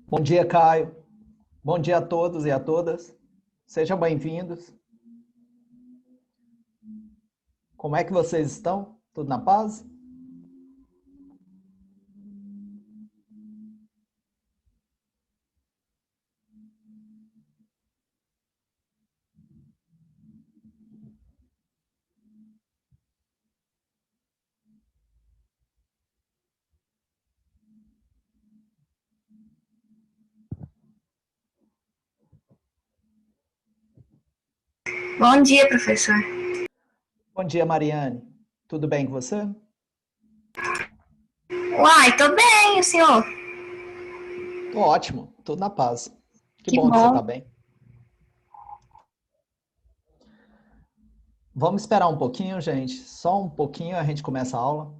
Bom dia, Caio. Bom dia a todos e a todas. Sejam bem-vindos. Como é que vocês estão? Tudo na paz? Bom dia, professor. Bom dia, Mariane. Tudo bem com você? Uai, tô bem, o senhor? Tô ótimo, tudo na paz. Que Que bom que você bom. está bem. Vamos esperar um pouquinho, gente. Só um pouquinho a gente começa a aula.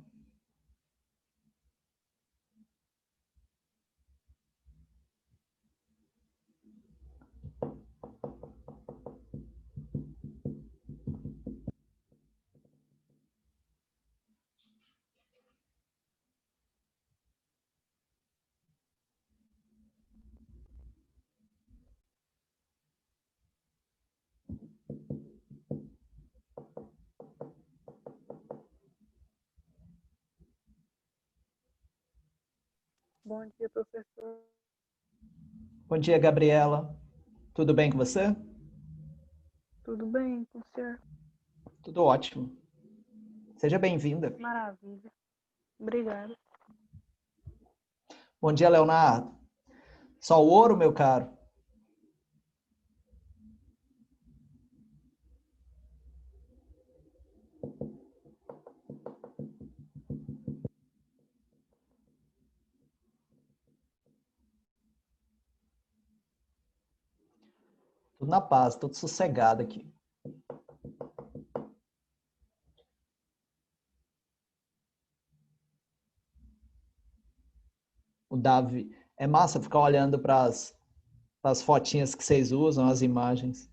Bom dia, professor. Bom dia, Gabriela. Tudo bem com você? Tudo bem com o senhor? Tudo ótimo. Seja bem-vinda. Maravilha. Obrigada. Bom dia, Leonardo. Só o ouro, meu caro? Tudo na paz, tudo sossegado aqui. O Davi. É massa ficar olhando para as fotinhas que vocês usam, as imagens.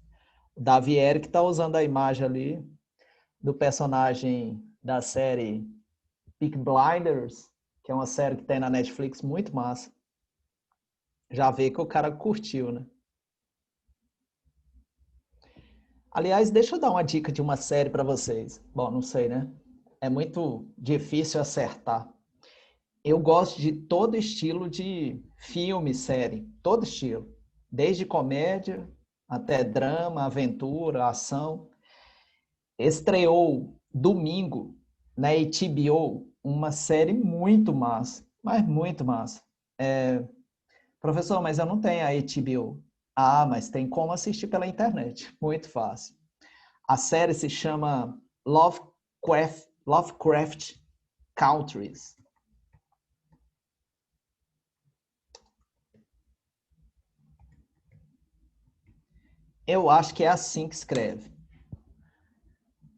O Davi Eric está usando a imagem ali do personagem da série Peaky Blinders, que é uma série que tem na Netflix muito massa. Já vê que o cara curtiu, né? Aliás, deixa eu dar uma dica de uma série para vocês. Bom, não sei, né? É muito difícil acertar. Eu gosto de todo estilo de filme, série, todo estilo. Desde comédia até drama, aventura, ação. Estreou domingo na HBO uma série muito massa, mas muito massa. Professor, mas eu não tenho a HBO. Ah, mas tem como assistir pela internet. Muito fácil. A série se chama Lovecraft Countries. Eu acho que é assim que escreve.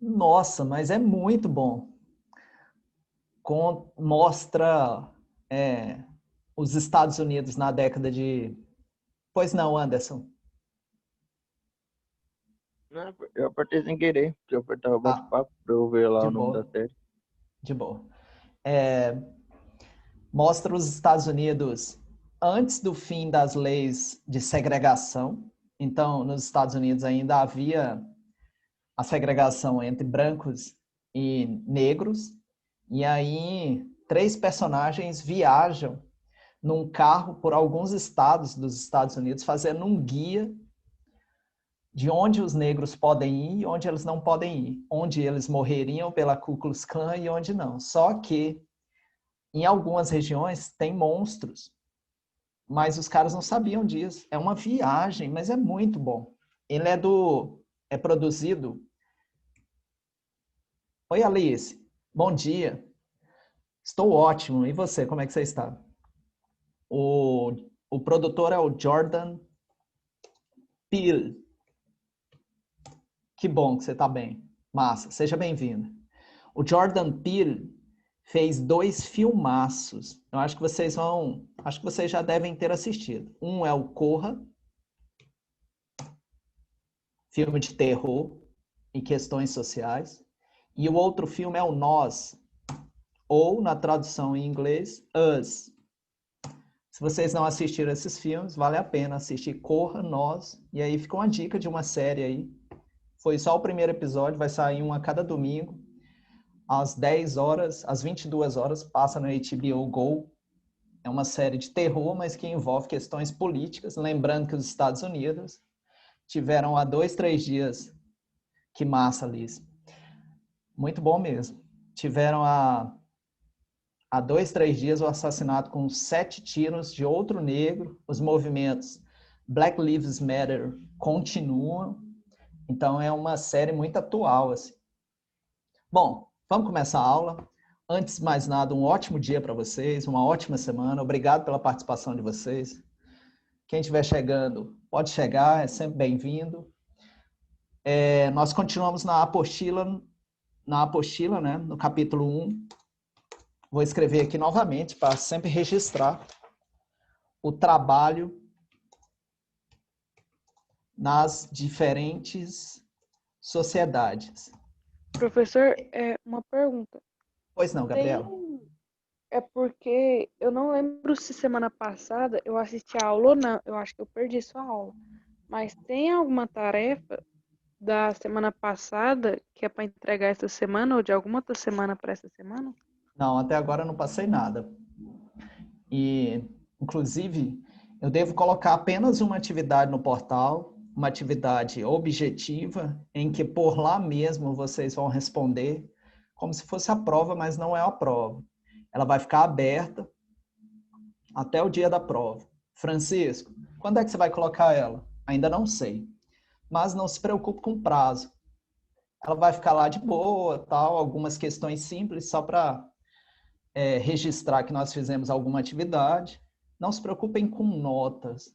Nossa, mas é muito bom. Mostra os Estados Unidos na década de... Pois não, Anderson? Não, eu apertei sem querer, porque eu apertava Ah, bate-papo pra eu ver lá de o nome da boa, série. de boa. Mostra os Estados Unidos antes do fim das leis de segregação. Então, nos Estados Unidos ainda havia a segregação entre brancos e negros. E aí, três personagens viajam num carro por alguns estados dos Estados Unidos, fazendo um guia de onde os negros podem ir e onde eles não podem ir, onde eles morreriam pela Ku Klux Klan e onde não. Só que em algumas regiões tem monstros, mas os caras não sabiam disso. É uma viagem, mas é muito bom. Ele é produzido. Oi, Alice. Bom dia. Estou ótimo. E você, como é que você está? O produtor é o Jordan Peele. Que bom que você está bem. Massa, seja bem-vindo. O Jordan Peele fez dois filmaços. Eu acho que vocês já devem ter assistido. Um é o Corra, filme de terror e questões sociais. E o outro filme é o Nós, ou na tradução em inglês, Us. Se vocês não assistiram esses filmes, vale a pena assistir Corra, Nós, e aí fica uma dica de uma série aí. Foi só o primeiro episódio, vai sair um a cada domingo, às 10 horas, às 22 horas, passa no HBO Go. É uma série de terror, mas que envolve questões políticas. Lembrando que os Estados Unidos tiveram há 2, 3 dias, que massa, Liz. Muito bom mesmo. Tiveram há 2, 3 dias o assassinato com 7 tiros de outro negro. Os movimentos Black Lives Matter continuam. Então é uma série muito atual, assim. Bom, vamos começar a aula. Antes de mais nada, um ótimo dia para vocês, uma ótima semana. Obrigado pela participação de vocês. Quem estiver chegando, pode chegar, é sempre bem-vindo. Nós continuamos na apostila, né, no capítulo 1. Vou escrever aqui novamente para sempre registrar o trabalho nas diferentes sociedades. Professor, uma pergunta. Pois não, Gabriela? É porque eu não lembro se semana passada eu assisti a aula ou não. Eu acho que eu perdi sua aula. Mas tem alguma tarefa da semana passada que é para entregar essa semana ou de alguma outra semana para essa semana? Não, até agora eu não passei nada. E, inclusive, eu devo colocar apenas uma atividade no portal, uma atividade objetiva, em que por lá mesmo vocês vão responder como se fosse a prova, mas não é a prova. Ela vai ficar aberta até o dia da prova. Francisco, quando é que você vai colocar ela? Ainda não sei. Mas não se preocupe com o prazo. Ela vai ficar lá de boa, tal, algumas questões simples, só para registrar que nós fizemos alguma atividade. Não se preocupem com notas.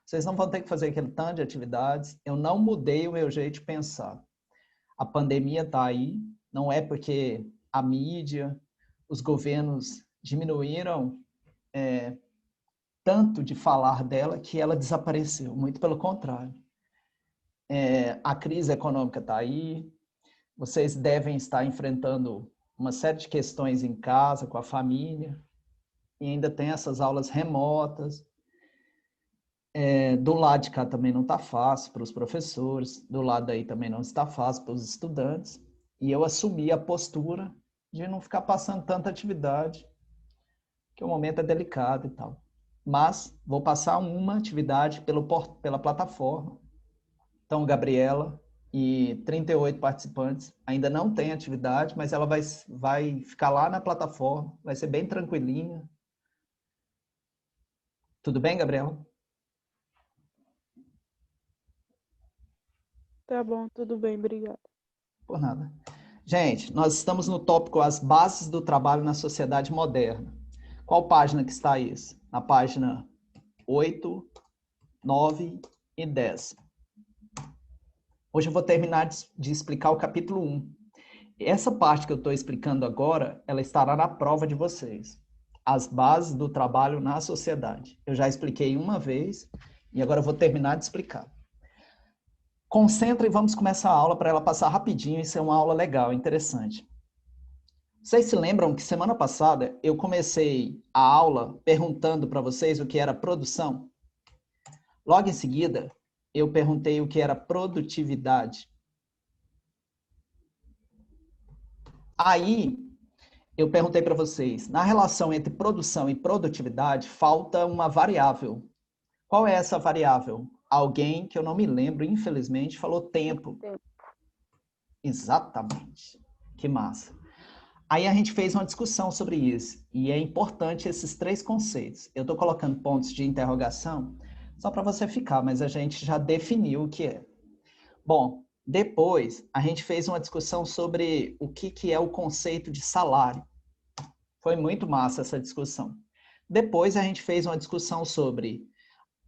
Vocês não vão ter que fazer aquele tanto de atividades. Eu não mudei o meu jeito de pensar. A pandemia está aí. Não é porque a mídia, os governos diminuíram tanto de falar dela que ela desapareceu. Muito pelo contrário. A crise econômica está aí. Vocês devem estar enfrentando uma série de questões em casa, com a família. E ainda tem essas aulas remotas. Do lado de cá também não está fácil para os professores. Do lado daí também não está fácil para os estudantes. E eu assumi a postura de não ficar passando tanta atividade, que o momento é delicado e tal. Mas vou passar uma atividade pela plataforma. Então, Gabriela e 38 participantes ainda não tem atividade, mas ela vai ficar lá na plataforma, vai ser bem tranquilinha. Tudo bem, Gabriela? Tá bom, tudo bem, obrigada. Por nada. Gente, nós estamos no tópico As Bases do Trabalho na Sociedade Moderna. Qual página que está isso? Na página 8, 9 e 10. Hoje eu vou terminar de explicar o capítulo 1. Essa parte que eu estou explicando agora, ela estará na prova de vocês. As bases do trabalho na sociedade. Eu já expliquei uma vez e agora eu vou terminar de explicar. Concentra e vamos começar a aula para ela passar rapidinho e ser uma aula legal, interessante. Vocês se lembram que semana passada eu comecei a aula perguntando para vocês o que era produção? Logo em seguida, eu perguntei o que era produtividade. Aí, eu perguntei para vocês, na relação entre produção e produtividade, falta uma variável. Qual é essa variável? Alguém que eu não me lembro, infelizmente, falou tempo. Exatamente. Que massa. Aí a gente fez uma discussão sobre isso. E é importante esses 3 conceitos. Eu estou colocando pontos de interrogação só para você ficar, mas a gente já definiu o que é. Bom, depois a gente fez uma discussão sobre o que é o conceito de salário. Foi muito massa essa discussão. Depois a gente fez uma discussão sobre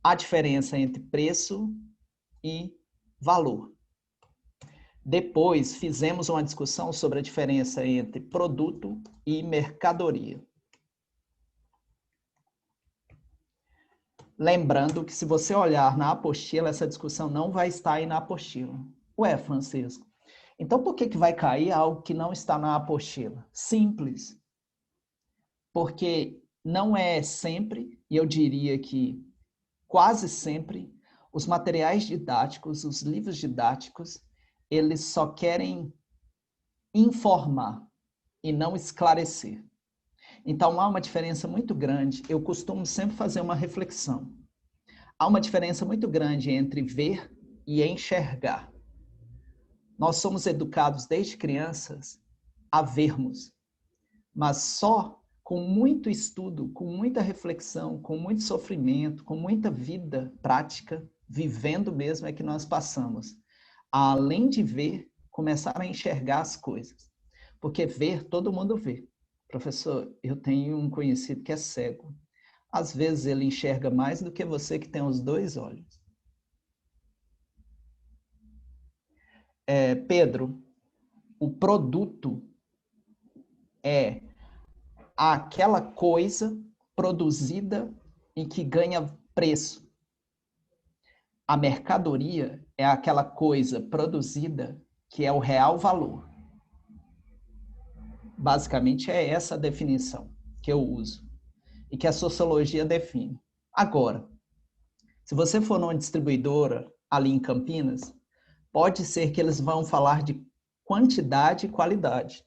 a diferença entre preço e valor. Depois fizemos uma discussão sobre a diferença entre produto e mercadoria. Lembrando que se você olhar na apostila, essa discussão não vai estar aí na apostila. Ué, Francisco, então por que vai cair algo que não está na apostila? Simples. Porque não é sempre e eu diria que quase sempre os materiais didáticos, os livros didáticos, eles só querem informar e não esclarecer. Então, há uma diferença muito grande. Eu costumo sempre fazer uma reflexão. Há uma diferença muito grande entre ver e enxergar. Nós somos educados desde crianças a vermos, mas só com muito estudo, com muita reflexão, com muito sofrimento, com muita vida prática, vivendo mesmo, é que nós passamos, além de ver, começar a enxergar as coisas. Porque ver, todo mundo vê. Professor, eu tenho um conhecido que é cego. Às vezes ele enxerga mais do que você que tem os dois olhos. Pedro, o produto é aquela coisa produzida e que ganha preço. A mercadoria é aquela coisa produzida que é o real valor. Basicamente é essa a definição que eu uso e que a sociologia define. Agora, se você for numa distribuidora ali em Campinas, pode ser que eles vão falar de quantidade e qualidade.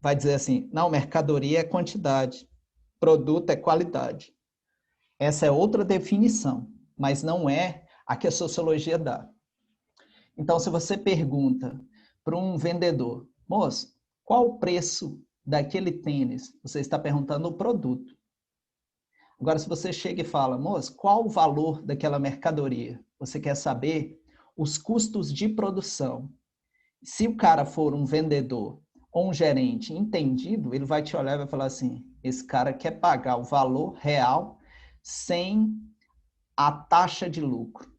Vai dizer assim, não, mercadoria é quantidade, produto é qualidade. Essa é outra definição, mas não é a que a sociologia dá. Então, se você pergunta para um vendedor, moço, qual o preço daquele tênis? Você está perguntando o produto. Agora, se você chega e fala, moço, qual o valor daquela mercadoria? Você quer saber os custos de produção. Se o cara for um vendedor ou um gerente entendido, ele vai te olhar e vai falar assim, esse cara quer pagar o valor real sem a taxa de lucro.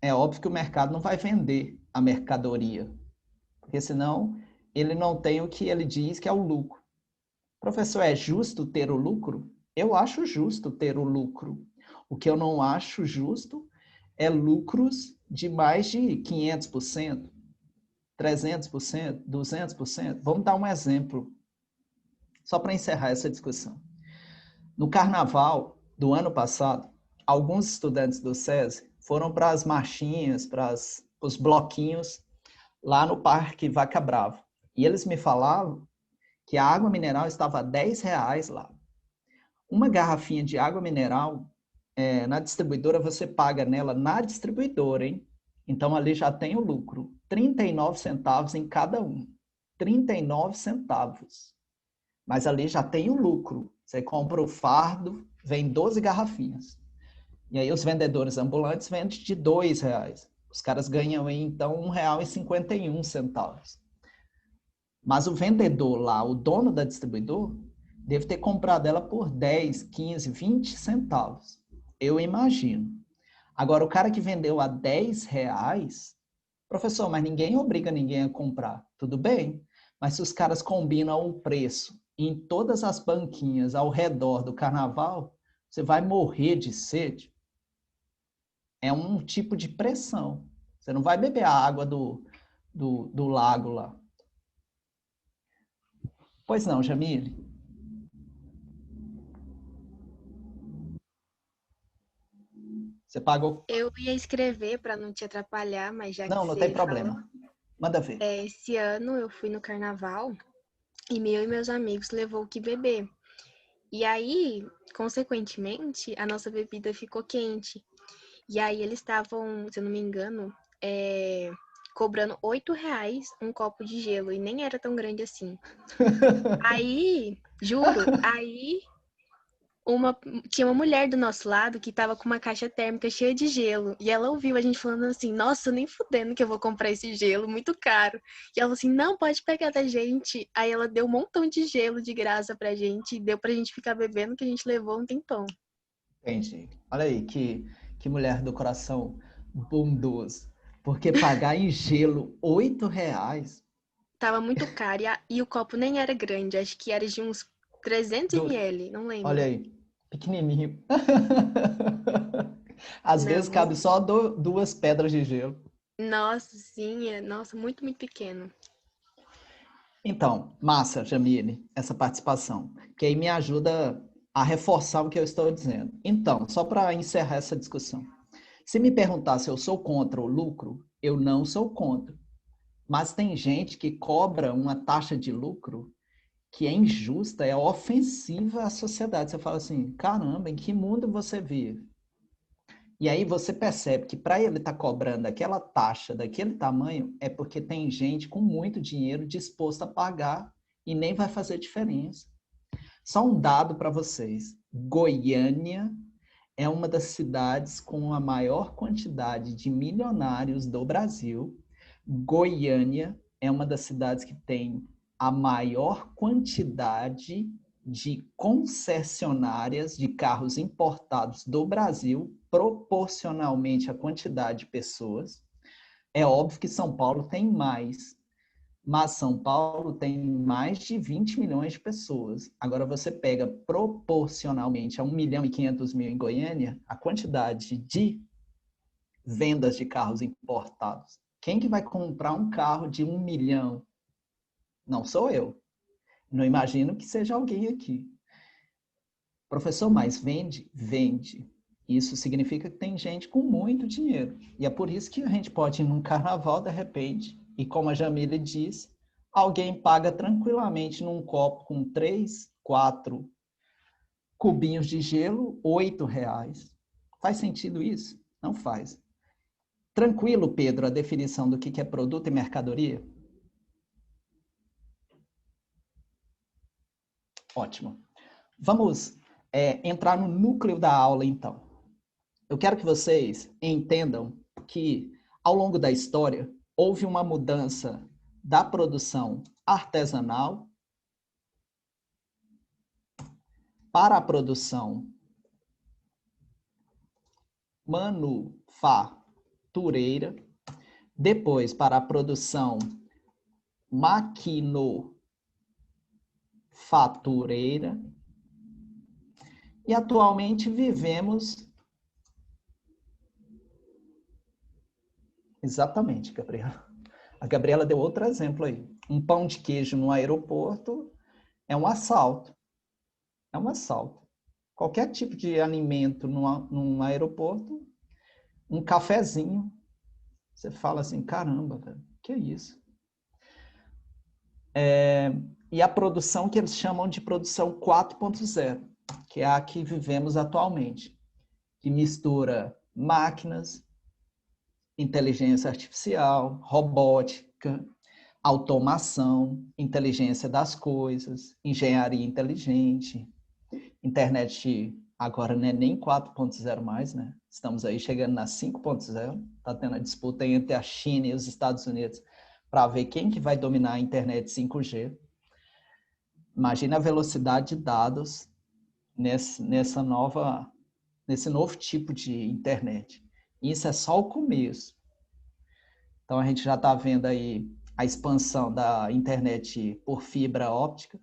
É óbvio que o mercado não vai vender a mercadoria, porque senão ele não tem o que ele diz que é o lucro. Professor, é justo ter o lucro? Eu acho justo ter o lucro. O que eu não acho justo é lucros de mais de 500%, 300%, 200%. Vamos dar um exemplo, só para encerrar essa discussão. No carnaval do ano passado, alguns estudantes do SESI foram para as marchinhas, para os bloquinhos lá no Parque Vaca Brava. E eles me falavam que a água mineral estava a R$10 lá. Uma garrafinha de água mineral, na distribuidora, você paga nela na distribuidora, hein? Então, ali já tem o lucro. 39 centavos em cada um. 39 centavos. Mas ali já tem o lucro. Você compra o fardo, vem 12 garrafinhas. E aí os vendedores ambulantes vendem de R$2. Os caras ganham, então, R$1,51. Mas o vendedor lá, o dono da distribuidora, deve ter comprado ela por 10, 15, 20 centavos. Eu imagino. Agora, o cara que vendeu a R$10, professor, mas ninguém obriga ninguém a comprar. Tudo bem, mas se os caras combinam o preço em todas as banquinhas ao redor do carnaval, você vai morrer de sede. É um tipo de pressão. Você não vai beber a água do lago lá. Pois não, Jamile? Você pagou? Eu ia escrever para não te atrapalhar, mas já que Não tem você problema. falou, Manda ver. esse ano eu fui no carnaval e eu e meus amigos levou o que beber. E aí, consequentemente, a nossa bebida ficou quente. E aí eles estavam, se eu não me engano, cobrando R$8 um copo de gelo. E nem era tão grande assim. Aí, juro, tinha uma mulher do nosso lado que tava com uma caixa térmica cheia de gelo. E ela ouviu a gente falando assim, nossa, nem fudendo que eu vou comprar esse gelo, muito caro. E ela falou assim, não, pode pegar da gente. Aí ela deu um montão de gelo de graça pra gente. E deu pra gente ficar bebendo, que a gente levou um tempão. Entendi. Olha aí, que mulher do coração bondoso. Porque pagar em gelo R$8... Tava muito caro. E o copo nem era grande, acho que era de uns 300 ml, não Olha lembro. aí, pequenininho. Às vezes Não, cabe só 2 pedras de gelo. nossa, sim, nossa, muito, muito pequeno. Então, massa, Jamile, essa participação. Que aí me ajuda a reforçar o que eu estou dizendo. Então, só para encerrar essa discussão. Se me perguntar se eu sou contra o lucro, eu não sou contra. Mas tem gente que cobra uma taxa de lucro que é injusta, é ofensiva à sociedade. Você fala assim, caramba, em que mundo você vive? E aí você percebe que para ele estar cobrando aquela taxa daquele tamanho, é porque tem gente com muito dinheiro disposta a pagar e nem vai fazer diferença. Só um dado para vocês. Goiânia é uma das cidades com a maior quantidade de milionários do Brasil. Goiânia é uma das cidades que tem a maior quantidade de concessionárias de carros importados do Brasil, proporcionalmente à quantidade de pessoas. É óbvio que São Paulo tem mais, mas São Paulo tem mais de 20 milhões de pessoas. Agora você pega proporcionalmente a 1.500.000 em Goiânia, a quantidade de vendas de carros importados. Quem que vai comprar um carro de 1 milhão? Não sou eu. Não imagino que seja alguém aqui. Professor, mas vende? Vende. Isso significa que tem gente com muito dinheiro. E é por isso que a gente pode ir num carnaval, de repente, e como a Jamile disse, alguém paga tranquilamente num copo com 3, 4 cubinhos de gelo, R$ 8. Faz sentido isso? Não faz. Tranquilo, Pedro, a definição do que é produto e mercadoria? Ótimo. Vamos entrar no núcleo da aula, então. Eu quero que vocês entendam que, ao longo da história, houve uma mudança da produção artesanal para a produção manufatureira, depois para a produção maquinofatureira, e atualmente vivemos... Exatamente, Gabriela. A Gabriela deu outro exemplo aí. Um pão de queijo no aeroporto é um assalto. É um assalto. Qualquer tipo de alimento num aeroporto, um cafezinho, você fala assim, caramba, velho, que é isso? E a produção que eles chamam de produção 4.0, que é a que vivemos atualmente, que mistura máquinas, inteligência artificial, robótica, automação, inteligência das coisas, engenharia inteligente, internet agora não é nem 4.0 mais, né? Estamos aí chegando na 5.0, está tendo a disputa entre a China e os Estados Unidos para ver quem que vai dominar a internet 5G. Imagina a velocidade de dados nesse novo tipo de internet. Isso é só o começo. Então, a gente já está vendo aí a expansão da internet por fibra óptica.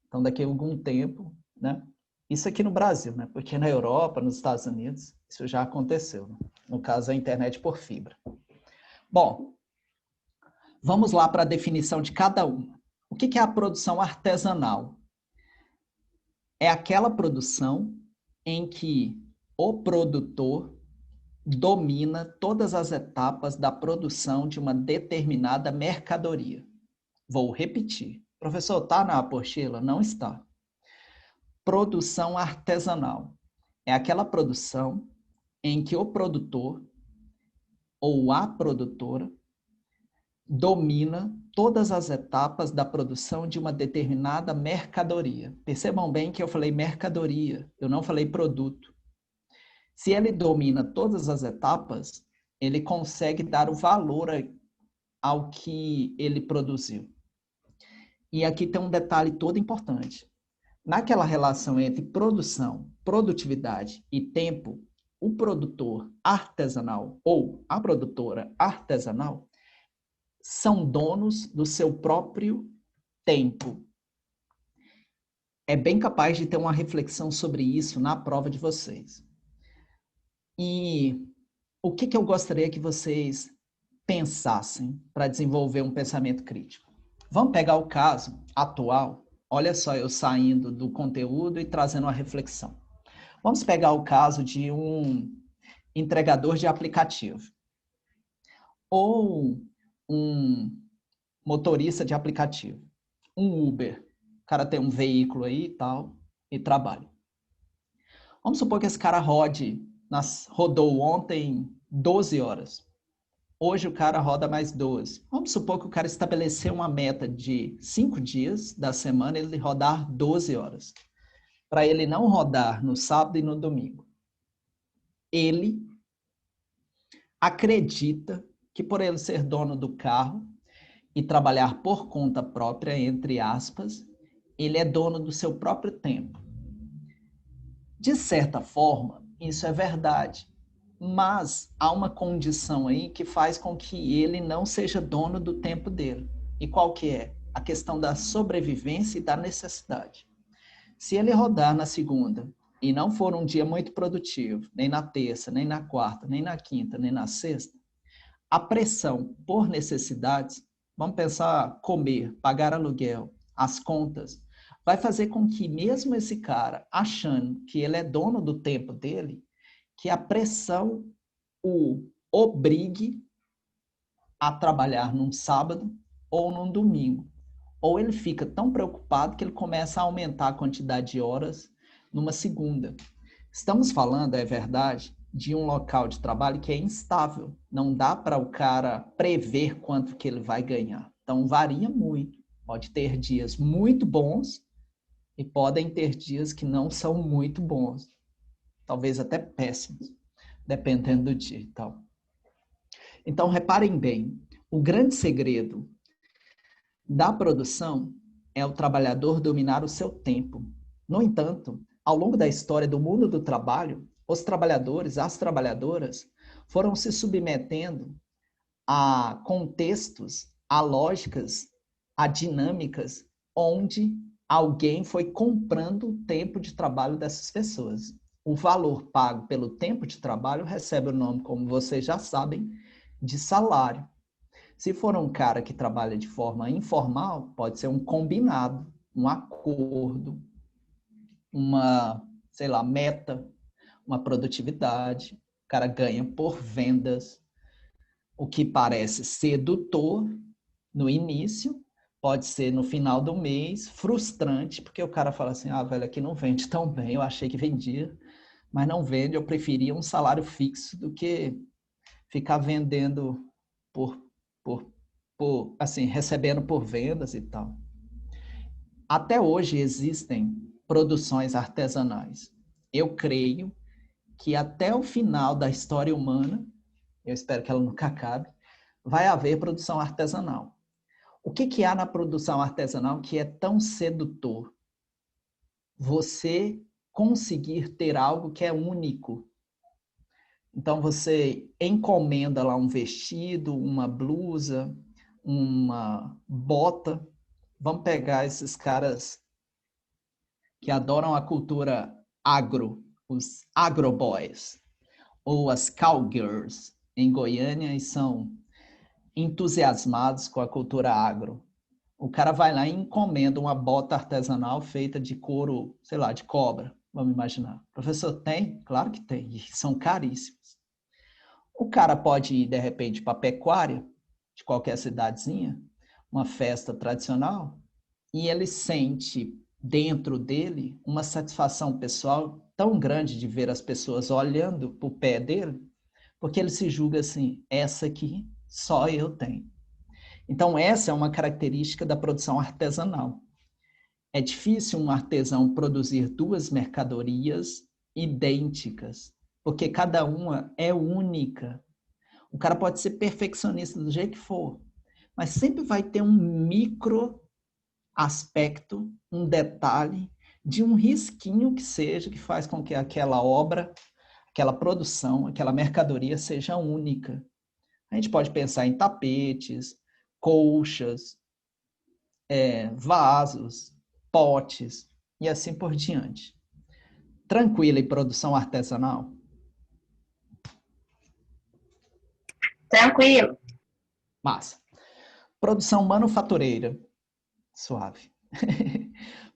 Então, daqui a algum tempo, né? Isso aqui no Brasil, né? Porque na Europa, nos Estados Unidos, isso já aconteceu. Né? No caso, a internet por fibra. Bom, vamos lá para a definição de cada uma. O que é a produção artesanal? É aquela produção em que o produtor domina todas as etapas da produção de uma determinada mercadoria. Vou repetir. Professor, está na apostila? Não está. Produção artesanal é aquela produção em que o produtor ou a produtora domina todas as etapas da produção de uma determinada mercadoria. Percebam bem que eu falei mercadoria, eu não falei produto. Se ele domina todas as etapas, ele consegue dar o valor ao que ele produziu. E aqui tem um detalhe todo importante. Naquela relação entre produção, produtividade e tempo, o produtor artesanal ou a produtora artesanal são donos do seu próprio tempo. É bem capaz de ter uma reflexão sobre isso na prova de vocês. E o que eu gostaria que vocês pensassem para desenvolver um pensamento crítico? Vamos pegar o caso atual. Olha só, eu saindo do conteúdo e trazendo uma reflexão. Vamos pegar o caso de um entregador de aplicativo ou um motorista de aplicativo, um Uber. O cara tem um veículo aí e tal e trabalha. Vamos supor que esse cara rodou ontem 12 horas. Hoje o cara roda mais 12. Vamos supor que o cara estabeleceu uma meta de 5 dias da semana, ele rodar 12 horas. Para ele não rodar no sábado e no domingo. Ele acredita que por ele ser dono do carro e trabalhar por conta própria, entre aspas, ele é dono do seu próprio tempo. De certa forma, isso é verdade. Mas há uma condição aí que faz com que ele não seja dono do tempo dele. E qual que é? A questão da sobrevivência e da necessidade. Se ele rodar na segunda e não for um dia muito produtivo, nem na terça, nem na quarta, nem na quinta, nem na sexta, a pressão por necessidades, vamos pensar comer, pagar aluguel, as contas, vai fazer com que mesmo esse cara, achando que ele é dono do tempo dele, que a pressão o obrigue a trabalhar num sábado ou num domingo. Ou ele fica tão preocupado que ele começa a aumentar a quantidade de horas numa segunda. Estamos falando, é verdade, de um local de trabalho que é instável. Não dá para o cara prever quanto que ele vai ganhar. Então, varia muito. Pode ter dias muito bons e podem ter dias que não são muito bons. Talvez até péssimos, dependendo do dia e tal. Então, reparem bem, o grande segredo da produção é o trabalhador dominar o seu tempo. No entanto, ao longo da história do mundo do trabalho, os trabalhadores, as trabalhadoras, foram se submetendo a contextos, a lógicas, a dinâmicas, onde alguém foi comprando o tempo de trabalho dessas pessoas. O valor pago pelo tempo de trabalho recebe o nome, como vocês já sabem, de salário. Se for um cara que trabalha de forma informal, pode ser um combinado, um acordo, uma, sei lá, meta, uma produtividade. O cara ganha por vendas, o que parece sedutor no início, pode ser no final do mês, frustrante, porque o cara fala assim, velho, aqui não vende tão bem, eu achei que vendia, mas não vende, eu preferia um salário fixo do que ficar vendendo assim, recebendo por vendas e tal. Até hoje existem produções artesanais. Eu creio que até o final da história humana, eu espero que ela nunca acabe, vai haver produção artesanal. O que há na produção artesanal que é tão sedutor? Você conseguir ter algo que é único. Então, você encomenda lá um vestido, uma blusa, uma bota. Vamos pegar esses caras que adoram a cultura agro, os agroboys, ou as cowgirls em Goiânia e são entusiasmados com a cultura agro. O cara vai lá e encomenda uma bota artesanal feita de couro, sei lá, de cobra, vamos imaginar. Professor, tem? Claro que tem, e são caríssimos. O cara pode ir, de repente, para a pecuária, de qualquer cidadezinha, uma festa tradicional, e ele sente dentro dele uma satisfação pessoal tão grande de ver as pessoas olhando para o pé dele, porque ele se julga assim, essa aqui só eu tenho. Então, essa é uma característica da produção artesanal. É difícil um artesão produzir duas mercadorias idênticas, porque cada uma é única. O cara pode ser perfeccionista do jeito que for, mas sempre vai ter um micro aspecto, um detalhe, de um risquinho que seja, que faz com que aquela obra, aquela produção, aquela mercadoria seja única. A gente pode pensar em tapetes, colchas, vasos, potes e assim por diante. Tranquila em produção artesanal? Tranquilo. Massa. Produção manufatureira. Suave.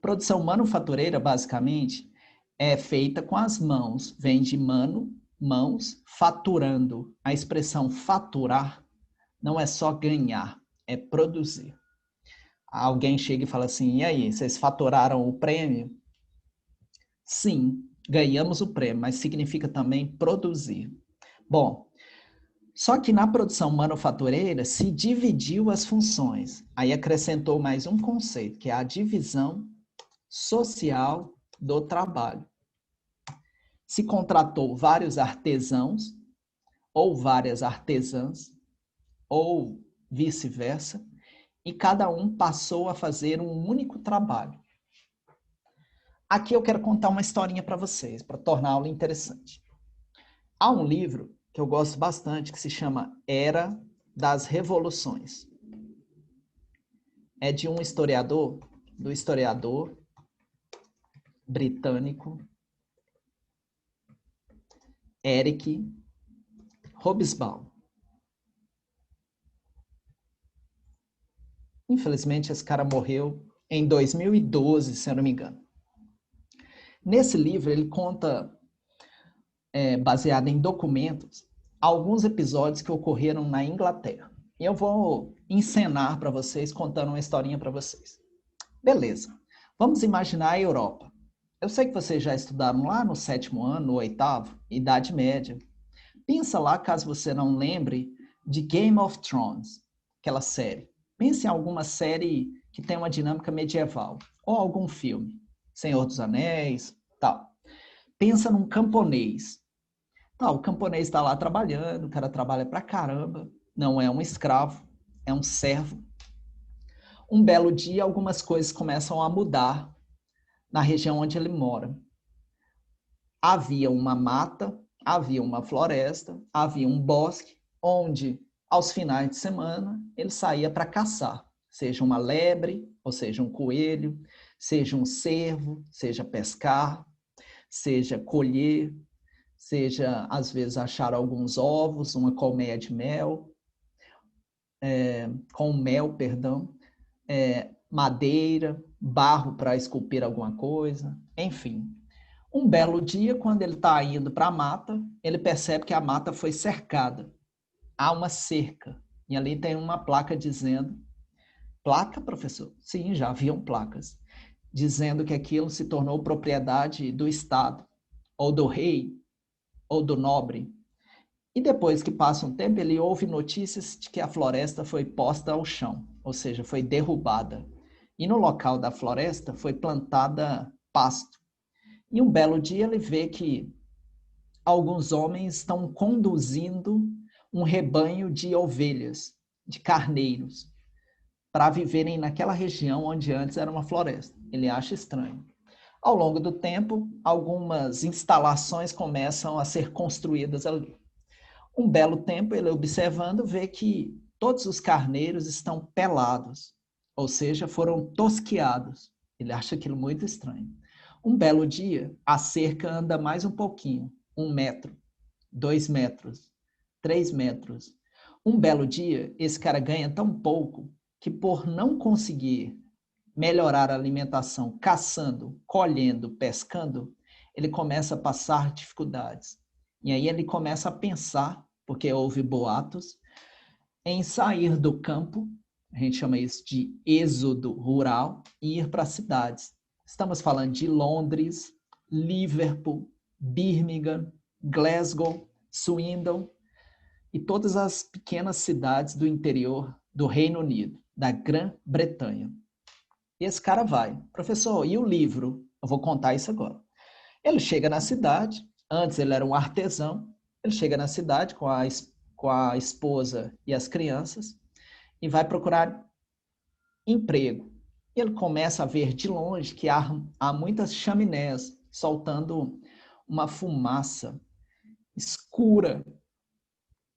Produção manufatureira, basicamente, é feita com as mãos. Vem de mano, mãos, faturando. A expressão faturar não é só ganhar, é produzir. Alguém chega e fala assim, e aí, vocês faturaram o prêmio? Sim, ganhamos o prêmio, mas significa também produzir. Bom, só que na produção manufatureira se dividiu as funções. Aí acrescentou mais um conceito, que é a divisão social do trabalho. Se contratou vários artesãos, ou várias artesãs, ou vice-versa, e cada um passou a fazer um único trabalho. Aqui eu quero contar uma historinha para vocês, para tornar a aula interessante. Há um livro que eu gosto bastante, que se chama Era das Revoluções. É de um historiador, do historiador britânico Eric Hobsbawm. Infelizmente, esse cara morreu em 2012, se eu não me engano. Nesse livro, ele conta, baseado em documentos, alguns episódios que ocorreram na Inglaterra. E eu vou encenar para vocês, contando uma historinha para vocês. Beleza. Vamos imaginar a Europa. Eu sei que vocês já estudaram lá no 7º ano, no 8º, Idade Média. Pensa lá, caso você não lembre, de Game of Thrones, aquela série. Pense em alguma série que tem uma dinâmica medieval, ou algum filme, Senhor dos Anéis, tal. Pensa num camponês. O camponês está lá trabalhando, o cara trabalha pra caramba, não é um escravo, é um servo. Um belo dia, algumas coisas começam a mudar na região onde ele mora. Havia uma mata, havia uma floresta, havia um bosque, onde, aos finais de semana, ele saía para caçar, seja uma lebre, ou seja um coelho, seja um cervo, seja pescar, seja colher, seja, às vezes, achar alguns ovos, uma colmeia de mel, madeira, barro para esculpir alguma coisa, enfim. Um belo dia, quando ele está indo para a mata, ele percebe que a mata foi cercada. Há uma cerca, e ali tem uma placa dizendo... Placa, professor? Sim, já haviam placas. Dizendo que aquilo se tornou propriedade do Estado, ou do rei, ou do nobre. E depois que passa um tempo, ele ouve notícias de que a floresta foi posta ao chão, ou seja, foi derrubada. E no local da floresta foi plantada pasto. E um belo dia ele vê que alguns homens estão conduzindo um rebanho de ovelhas, de carneiros, para viverem naquela região onde antes era uma floresta. Ele acha estranho. Ao longo do tempo, algumas instalações começam a ser construídas ali. Um belo tempo, ele observando, vê que todos os carneiros estão pelados, ou seja, foram tosquiados. Ele acha aquilo muito estranho. Um belo dia, a cerca anda mais um pouquinho, 1 metro, 2 metros, 3 metros. Um belo dia, esse cara ganha tão pouco que, por não conseguir melhorar a alimentação caçando, colhendo, pescando, ele começa a passar dificuldades. E aí ele começa a pensar, porque houve boatos, em sair do campo, a gente chama isso de êxodo rural, e ir para as cidades. Estamos falando de Londres, Liverpool, Birmingham, Glasgow, Swindon e todas as pequenas cidades do interior do Reino Unido, da Grã-Bretanha. E esse cara vai. Professor, e o livro? Eu vou contar isso agora. Ele chega na cidade, antes ele era um artesão, ele chega na cidade com a esposa e as crianças e vai procurar emprego. E ele começa a ver de longe que há muitas chaminés soltando uma fumaça escura.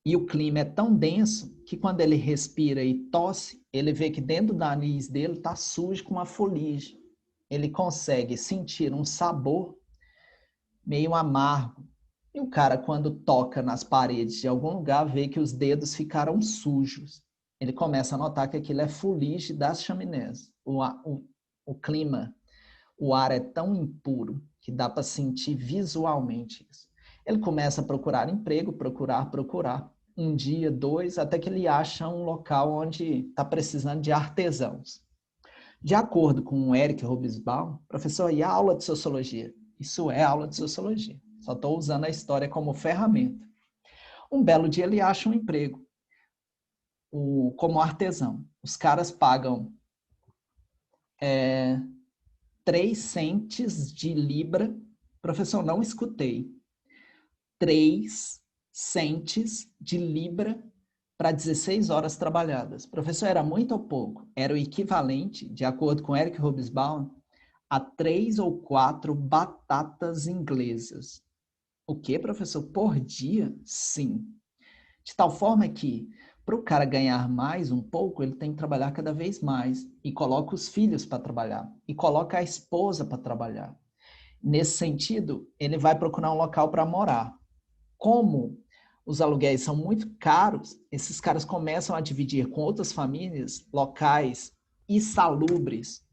E o clima é tão denso que quando ele respira e tosse, ele vê que dentro do nariz dele está sujo com uma fuligem. Ele consegue sentir um sabor meio amargo. E o cara, quando toca nas paredes de algum lugar, vê que os dedos ficaram sujos. Ele começa a notar que aquilo é fuligem das chaminés. O clima o ar é tão impuro que dá para sentir visualmente isso. Ele começa a procurar emprego, procurar. Um dia, dois, até que ele acha um local onde está precisando de artesãos. De acordo com o Eric Hobsbawm, professor, e a aula de sociologia? Isso é aula de sociologia. Só estou usando a história como ferramenta. Um belo dia ele acha um emprego como artesão. Os caras pagam 3 centes de libra. Professor, não escutei. 3 centes de libra para 16 horas trabalhadas. Professor, era muito ou pouco? Era o equivalente, de acordo com Eric Hobsbawm, a 3 ou 4 batatas inglesas. O que, professor? Por dia? Sim. De tal forma que, para o cara ganhar mais um pouco, ele tem que trabalhar cada vez mais. E coloca os filhos para trabalhar. E coloca a esposa para trabalhar. Nesse sentido, ele vai procurar um local para morar. Como os aluguéis são muito caros, esses caras começam a dividir com outras famílias locais insalubres,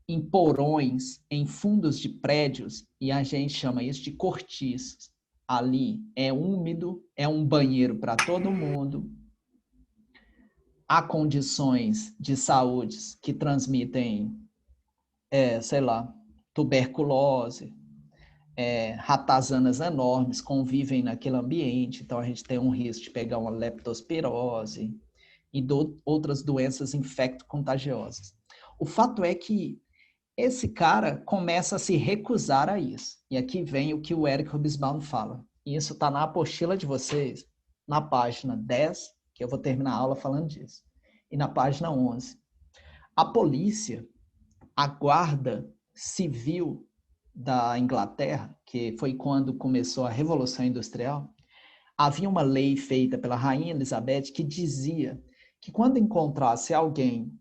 em porões, em fundos de prédios, e a gente chama isso de cortiços. Ali é úmido, é um banheiro para todo mundo, há condições de saúde que transmitem, tuberculose, ratazanas enormes convivem naquele ambiente, então a gente tem um risco de pegar uma leptospirose e outras doenças infecto-contagiosas. O fato é que esse cara começa a se recusar a isso. E aqui vem o que o Eric Hobsbawm fala. E isso está na apostila de vocês, na página 10, que eu vou terminar a aula falando disso, e na página 11. A polícia, a guarda civil da Inglaterra, que foi quando começou a Revolução Industrial, havia uma lei feita pela Rainha Elizabeth que dizia que quando encontrasse alguém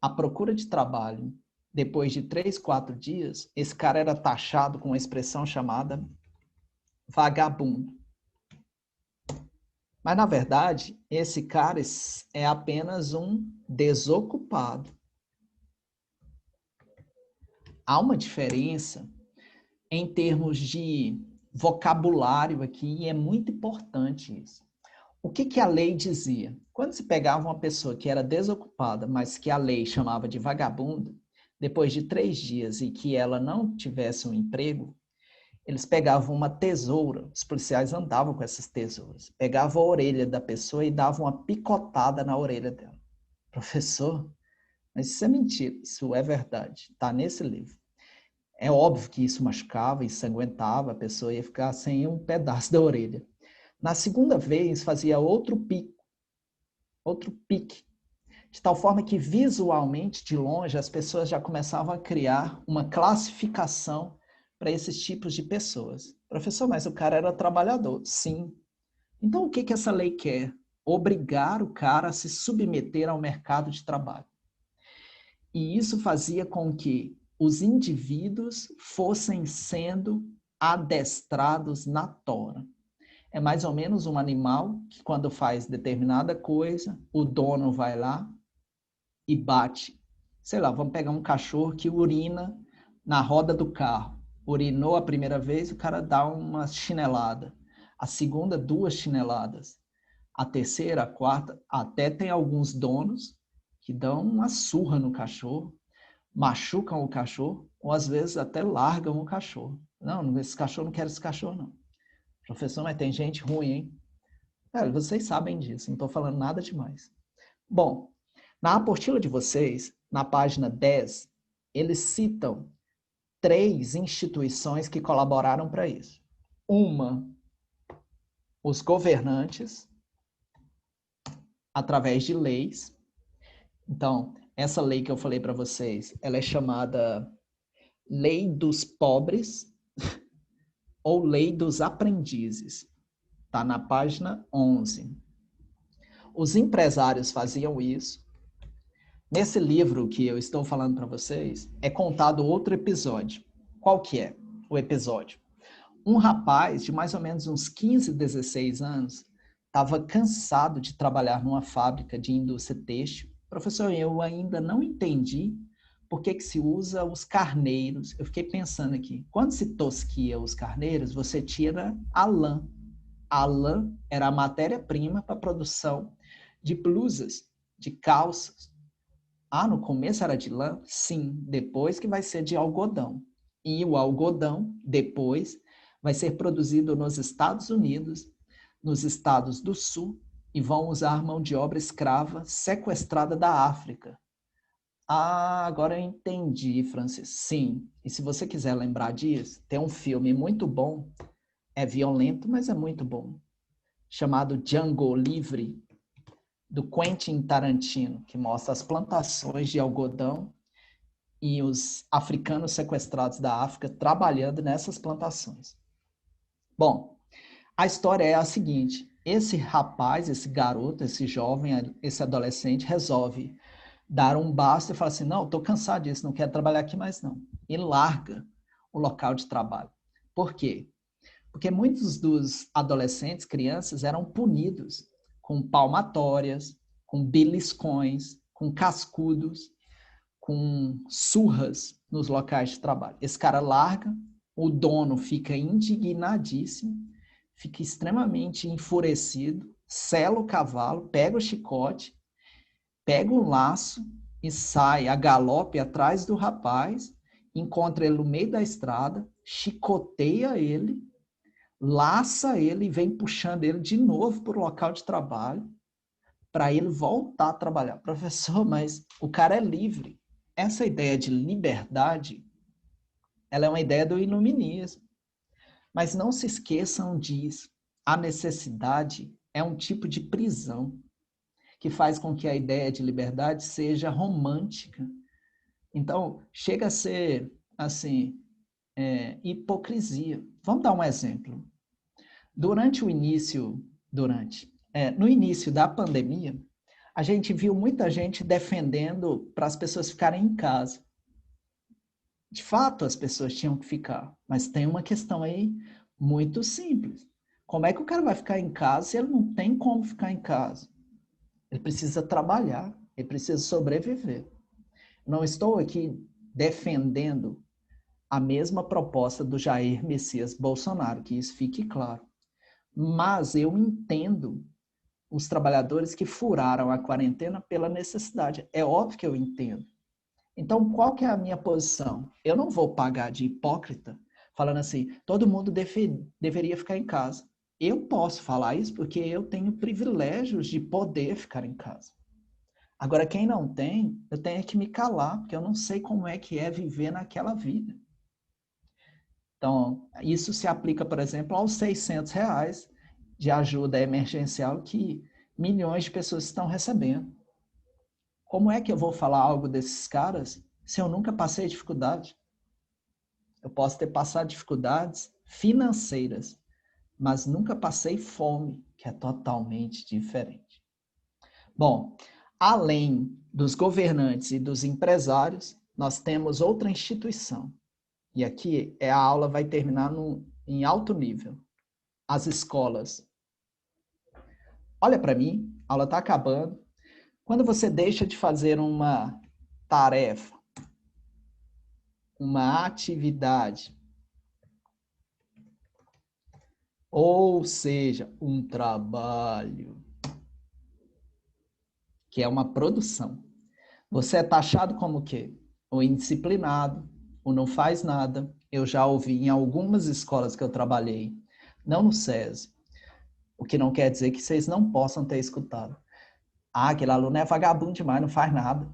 à procura de trabalho, depois de 3, 4 dias, esse cara era taxado com uma expressão chamada vagabundo. Mas, na verdade, esse cara é apenas um desocupado. Há uma diferença em termos de vocabulário aqui, e é muito importante isso. O que a lei dizia? Quando se pegava uma pessoa que era desocupada, mas que a lei chamava de vagabundo, depois de 3 dias e que ela não tivesse um emprego, eles pegavam uma tesoura, os policiais andavam com essas tesouras, pegavam a orelha da pessoa e davam uma picotada na orelha dela. Professor, mas isso é mentira, isso é verdade, está nesse livro. É óbvio que isso machucava, ensanguentava, a pessoa ia ficar sem um pedaço da orelha. Na segunda vez, fazia outro pique, de tal forma que visualmente, de longe, as pessoas já começavam a criar uma classificação para esses tipos de pessoas. Professor, mas o cara era trabalhador. Sim. Então, o que essa lei quer? Obrigar o cara a se submeter ao mercado de trabalho. E isso fazia com que os indivíduos fossem sendo adestrados na tora. É mais ou menos um animal que, quando faz determinada coisa, o dono vai lá e bate. Sei lá, vamos pegar um cachorro que urina na roda do carro. Urinou a primeira vez, o cara dá uma chinelada. A segunda, 2 chineladas. A terceira, a quarta, até tem alguns donos que dão uma surra no cachorro, machucam o cachorro, ou às vezes até largam o cachorro. Não, esse cachorro não quer esse cachorro, não. Professor, mas tem gente ruim, hein? Vocês sabem disso, não estou falando nada demais. Bom, na apostila de vocês, na página 10, eles citam 3 instituições que colaboraram para isso. Uma, os governantes, através de leis. Então, essa lei que eu falei para vocês, ela é chamada Lei dos Pobres ou Lei dos Aprendizes. Está na página 11. Os empresários faziam isso. Nesse livro que eu estou falando para vocês, é contado outro episódio. Qual que é o episódio? Um rapaz de mais ou menos uns 15, 16 anos estava cansado de trabalhar numa fábrica de indústria têxtil. Professor, eu ainda não entendi por que que se usa os carneiros? Eu fiquei pensando aqui, quando se tosquia os carneiros, você tira a lã. A lã era a matéria-prima para a produção de blusas, de calças. Ah, no começo era de lã? Sim, depois que vai ser de algodão. E o algodão, depois, vai ser produzido nos Estados Unidos, nos estados do Sul, e vão usar mão de obra escrava sequestrada da África. Ah, agora eu entendi, Francis. Sim, e se você quiser lembrar disso, tem um filme muito bom, é violento, mas é muito bom, chamado Django Livre, do Quentin Tarantino, que mostra as plantações de algodão e os africanos sequestrados da África trabalhando nessas plantações. Bom, a história é a seguinte: esse rapaz, esse garoto, esse jovem, esse adolescente resolve dar um basta e fala assim, não, estou cansado disso, não quero trabalhar aqui mais não. E larga o local de trabalho. Por quê? Porque muitos dos adolescentes, crianças, eram punidos com palmatórias, com beliscões, com cascudos, com surras nos locais de trabalho. Esse cara larga, o dono fica indignadíssimo, fica extremamente enfurecido, sela o cavalo, pega o chicote, pega um laço e sai a galope atrás do rapaz, encontra ele no meio da estrada, chicoteia ele, laça ele e vem puxando ele de novo para o local de trabalho, para ele voltar a trabalhar. Professor, mas o cara é livre. Essa ideia de liberdade, ela é uma ideia do iluminismo. Mas não se esqueçam disso. A necessidade é um tipo de prisão que faz com que a ideia de liberdade seja romântica. Então, chega a ser, assim, hipocrisia. Vamos dar um exemplo. No início da pandemia, a gente viu muita gente defendendo para as pessoas ficarem em casa. De fato, as pessoas tinham que ficar, mas tem uma questão aí muito simples. Como é que o cara vai ficar em casa se ele não tem como ficar em casa? Ele precisa trabalhar, ele precisa sobreviver. Não estou aqui defendendo a mesma proposta do Jair Messias Bolsonaro, que isso fique claro. Mas eu entendo os trabalhadores que furaram a quarentena pela necessidade. É óbvio que eu entendo. Então, qual que é a minha posição? Eu não vou pagar de hipócrita falando assim, todo mundo deveria ficar em casa. Eu posso falar isso porque eu tenho privilégios de poder ficar em casa. Agora, quem não tem, eu tenho que me calar, porque eu não sei como é que é viver naquela vida. Então, isso se aplica, por exemplo, aos R$600 de ajuda emergencial que milhões de pessoas estão recebendo. Como é que eu vou falar algo desses caras se eu nunca passei dificuldade? Eu posso ter passado dificuldades financeiras, mas nunca passei fome, que é totalmente diferente. Bom, além dos governantes e dos empresários, nós temos outra instituição. E aqui a aula vai terminar em alto nível. As escolas. Olha para mim, a aula está acabando. Quando você deixa de fazer uma tarefa, uma atividade, ou seja, um trabalho, que é uma produção, você é taxado como o quê? O indisciplinado, o não faz nada. Eu já ouvi em algumas escolas que eu trabalhei, não no SESI, o que não quer dizer que vocês não possam ter escutado. Ah, aquele aluno é vagabundo demais, não faz nada.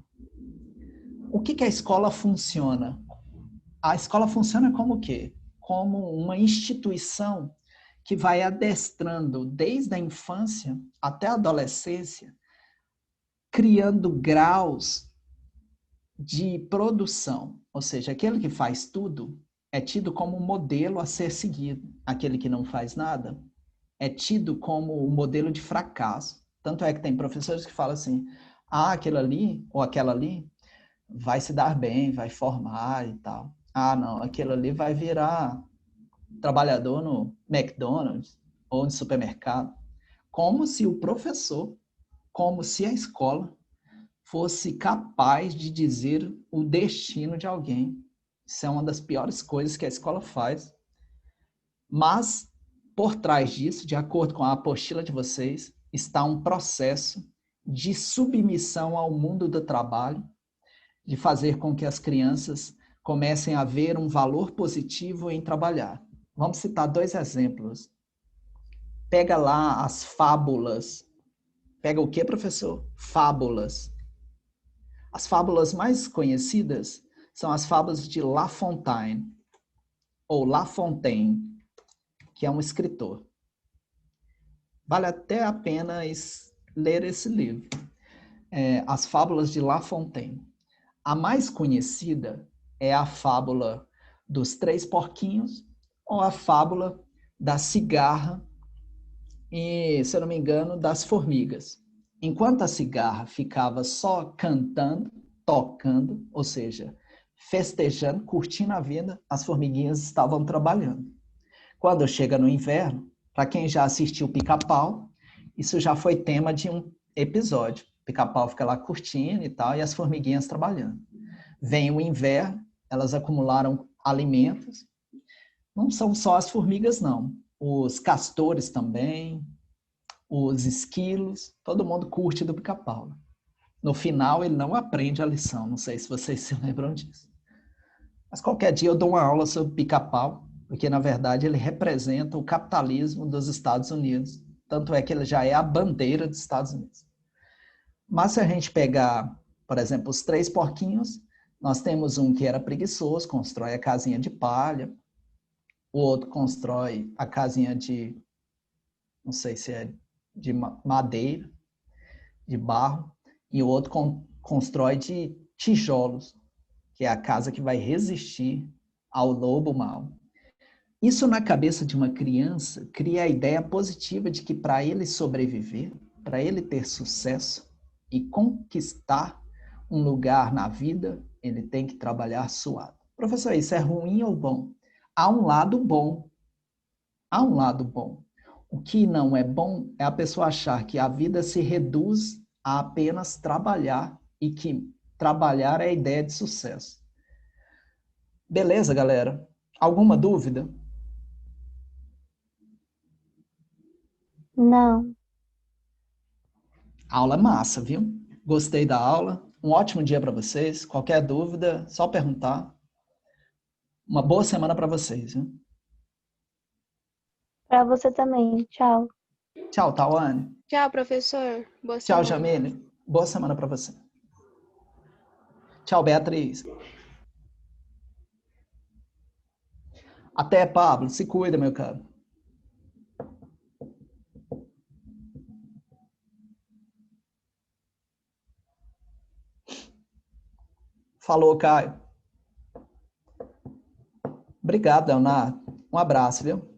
O que a escola funciona? A escola funciona como o quê? Como uma instituição que vai adestrando desde a infância até a adolescência, criando graus de produção. Ou seja, aquele que faz tudo é tido como um modelo a ser seguido. Aquele que não faz nada é tido como um modelo de fracasso. Tanto é que tem professores que falam assim, ah, aquele ali ou aquela ali vai se dar bem, vai formar e tal. Ah, não, aquele ali vai virar trabalhador no McDonald's ou no supermercado. Como se o professor, como se a escola fosse capaz de dizer o destino de alguém. Isso é uma das piores coisas que a escola faz. Mas, por trás disso, de acordo com a apostila de vocês, está um processo de submissão ao mundo do trabalho, de fazer com que as crianças comecem a ver um valor positivo em trabalhar. Vamos citar 2 exemplos. Pega lá as fábulas. Pega o que, professor? Fábulas. As fábulas mais conhecidas são as fábulas de La Fontaine, ou La Fontaine, que é um escritor. Vale até a pena ler esse livro. As fábulas de La Fontaine. A mais conhecida é a fábula dos 3 porquinhos ou a fábula da cigarra e, se eu não me engano, das formigas. Enquanto a cigarra ficava só cantando, tocando, ou seja, festejando, curtindo a vida, as formiguinhas estavam trabalhando. Quando chega no inverno, para quem já assistiu Pica-Pau, isso já foi tema de um episódio. Pica-Pau fica lá curtindo e tal, e as formiguinhas trabalhando. Vem o inverno, elas acumularam alimentos. Não são só as formigas, não. Os castores também, os esquilos, todo mundo curte do Pica-Pau. No final, ele não aprende a lição. Não sei se vocês se lembram disso. Mas qualquer dia eu dou uma aula sobre Pica-Pau, porque, na verdade, ele representa o capitalismo dos Estados Unidos. Tanto é que ele já é a bandeira dos Estados Unidos. Mas se a gente pegar, por exemplo, os 3 porquinhos, nós temos um que era preguiçoso, constrói a casinha de palha, o outro constrói a casinha de, não sei se é de madeira, de barro, e o outro constrói de tijolos, que é a casa que vai resistir ao lobo mau. Isso na cabeça de uma criança cria a ideia positiva de que para ele sobreviver, para ele ter sucesso e conquistar um lugar na vida, ele tem que trabalhar suado. Professor, isso é ruim ou bom? Há um lado bom. Há um lado bom. O que não é bom é a pessoa achar que a vida se reduz a apenas trabalhar e que trabalhar é a ideia de sucesso. Beleza, galera? Alguma dúvida? Não. Aula massa, viu? Gostei da aula. Um ótimo dia para vocês. Qualquer dúvida, só perguntar. Uma boa semana para vocês, viu? Para você também. Tchau. Tchau, Tawane. Tchau, professor. Boa Tchau, semana. Jamile. Boa semana para você. Tchau, Beatriz. Até, Pablo. Se cuida, meu caro. Falou, Caio. Obrigado, Leonardo. Um abraço, viu?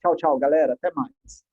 Tchau, tchau, galera. Até mais.